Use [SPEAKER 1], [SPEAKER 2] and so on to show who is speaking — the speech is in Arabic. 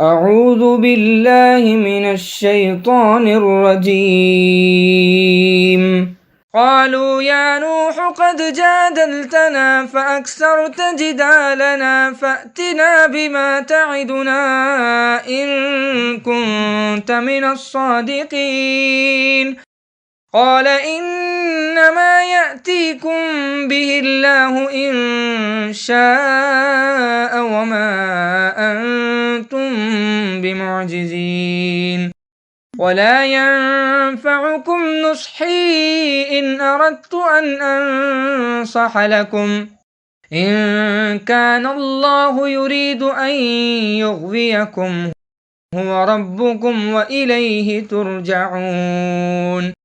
[SPEAKER 1] أعوذ بالله من الشيطان الرجيم. قالوا يا نوح قد جادلتنا فأكثرت جدالنا فأتنا بما تعدنا إن كنت من الصادقين. قال إنما يأتيكم به الله إن شاء وما أنتم بمعجزين ولا ينفعكم نصحي إن أردت أن أنصح لكم إن كان الله يريد أن يغويكم هو ربكم وإليه ترجعون.